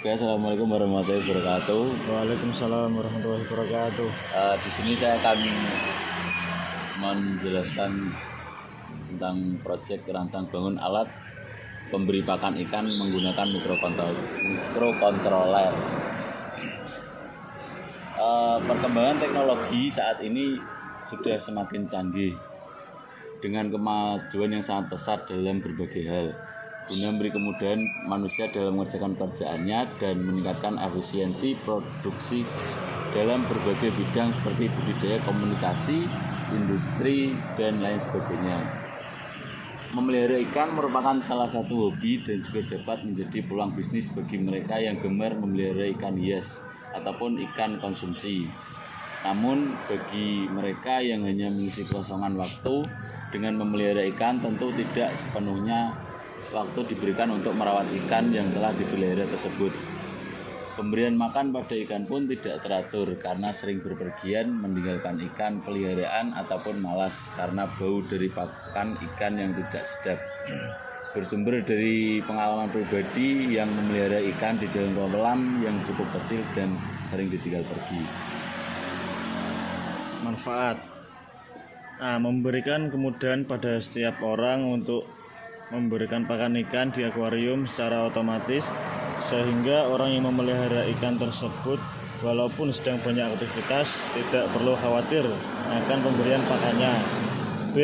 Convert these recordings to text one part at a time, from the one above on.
Oke, assalamualaikum warahmatullahi wabarakatuh. Waalaikumsalam warahmatullahi wabarakatuh. Di sini saya akan menjelaskan tentang proyek rancang bangun alat pemberi pakan ikan menggunakan mikrokontroler. Perkembangan teknologi saat ini sudah semakin canggih dengan kemajuan yang sangat pesat dalam berbagai hal, guna memberi kemudahan manusia dalam mengerjakan pekerjaannya dan meningkatkan efisiensi produksi dalam berbagai bidang seperti budidaya, komunikasi, industri, dan lain sebagainya. Memelihara ikan merupakan salah satu hobi dan juga dapat menjadi peluang bisnis bagi mereka yang gemar memelihara ikan hias ataupun ikan konsumsi. Namun bagi mereka yang hanya mengisi kosongan waktu dengan memelihara ikan, tentu tidak sepenuhnya waktu diberikan untuk merawat ikan yang telah dipelihara tersebut. Pemberian makan pada ikan pun tidak teratur karena sering berpergian meninggalkan ikan peliharaan ataupun malas karena bau dari pakan ikan yang tidak sedap. Bersumber dari pengalaman pribadi yang memelihara ikan di dalam kolam yang cukup kecil dan sering ditinggal pergi. Manfaat. Memberikan kemudahan pada setiap orang untuk memberikan pakan ikan di akuarium secara otomatis, sehingga orang yang memelihara ikan tersebut walaupun sedang banyak aktivitas tidak perlu khawatir akan pemberian pakannya. B.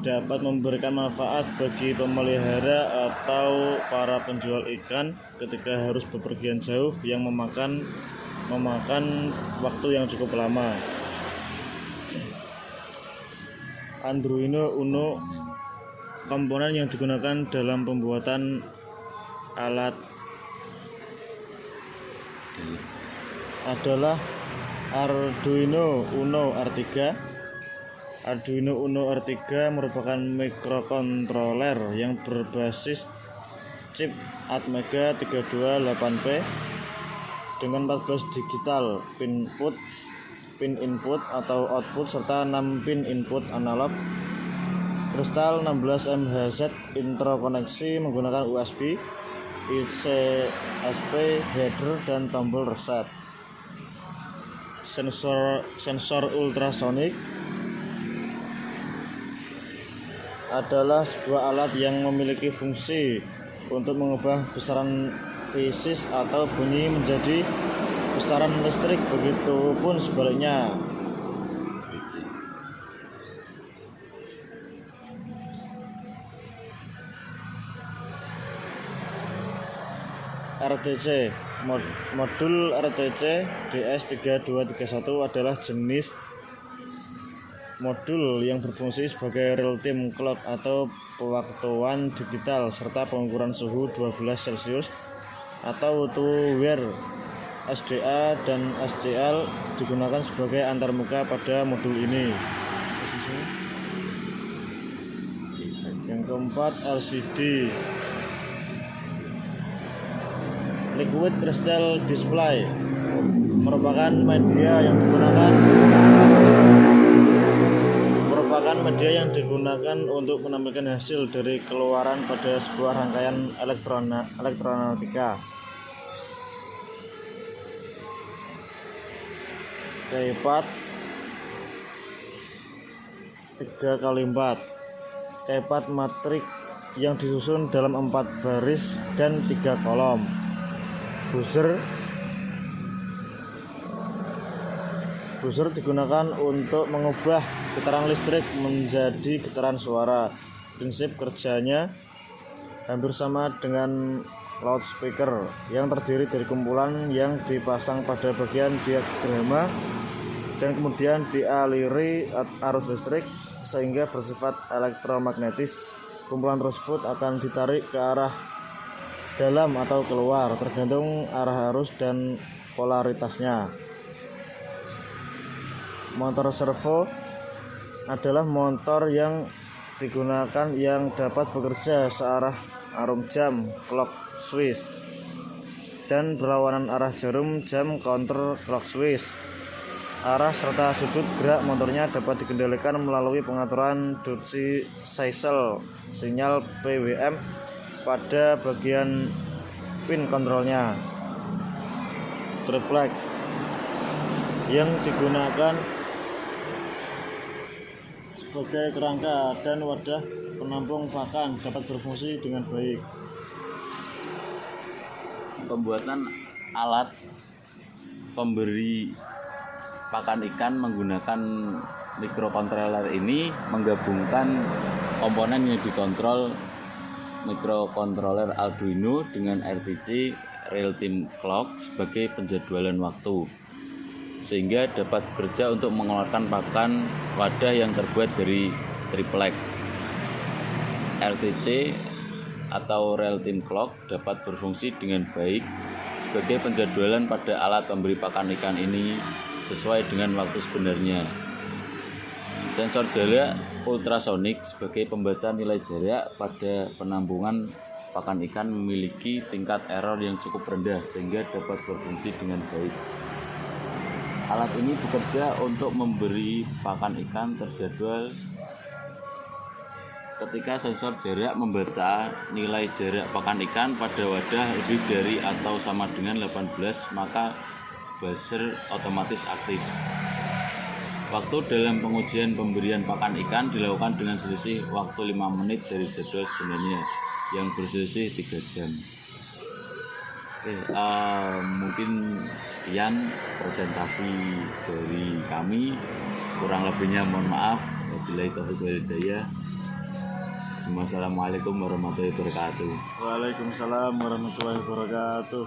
Dapat memberikan manfaat bagi pemelihara atau para penjual ikan ketika harus bepergian jauh yang memakan waktu yang cukup lama. Arduino Uno. Komponen yang digunakan dalam pembuatan alat adalah Arduino Uno R3. Arduino Uno R3 merupakan mikrokontroler yang berbasis chip Atmega 328P dengan 14 digital pin input atau output serta 6 pin input analog. Kristal 16 MHz interkoneksi menggunakan USB, ICSP, header, dan tombol reset. Sensor ultrasonik adalah sebuah alat yang memiliki fungsi untuk mengubah besaran fisis atau bunyi menjadi besaran listrik, begitu pun sebaliknya. RTC. Modul RTC DS3231 adalah jenis modul yang berfungsi sebagai real-time clock atau pewaktuan digital serta pengukuran suhu 12 Celcius atau two-wire. SDA dan SCL digunakan sebagai antarmuka pada modul ini. Yang keempat, LCD. Liquid Crystal Display merupakan media yang digunakan untuk menampilkan hasil dari keluaran pada sebuah rangkaian elektronika. Keipat 3x4. Keipat matrik yang disusun dalam 4 baris dan 3 kolom. Buzzer digunakan untuk mengubah getaran listrik menjadi getaran suara. Prinsip kerjanya hampir sama dengan loudspeaker yang terdiri dari kumpulan yang dipasang pada bagian diagrama dan kemudian dialiri arus listrik sehingga bersifat elektromagnetis. Kumpulan tersebut akan ditarik ke arah dalam atau keluar tergantung arah arus dan polaritasnya. Motor servo adalah motor yang digunakan yang dapat bekerja searah arum jam clock switch dan berlawanan arah jarum jam counter clock switch. Arah serta sudut gerak motornya dapat dikendalikan melalui pengaturan duty cycle sinyal PWM pada bagian pin kontrolnya. triplek yang digunakan sebagai kerangka dan wadah penampung pakan dapat berfungsi dengan baik. Pembuatan alat pemberi pakan ikan menggunakan microcontroller ini menggabungkan komponen yang dikontrol microcontroller Arduino dengan RTC real-time clock sebagai penjadwalan waktu, sehingga dapat bekerja untuk mengeluarkan pakan wadah yang terbuat dari triplek. RTC atau real-time clock dapat berfungsi dengan baik sebagai penjadwalan pada alat pemberi pakan ikan ini sesuai dengan waktu sebenarnya. Sensor jarak ultrasonik sebagai pembaca nilai jarak pada penampungan pakan ikan memiliki tingkat error yang cukup rendah sehingga dapat berfungsi dengan baik. Alat ini bekerja untuk memberi pakan ikan terjadwal ketika sensor jarak membaca nilai jarak pakan ikan pada wadah lebih dari atau sama dengan 18, maka buzzer otomatis aktif. Waktu dalam pengujian pemberian pakan ikan dilakukan dengan selisih waktu 5 menit dari jadwal sebenarnya yang berselisih 3 jam. Mungkin sekian presentasi dari kami. Kurang lebihnya mohon maaf. Wabillahi taufiq wal hidayah. Assalamualaikum warahmatullahi wabarakatuh. Waalaikumsalam warahmatullahi wabarakatuh.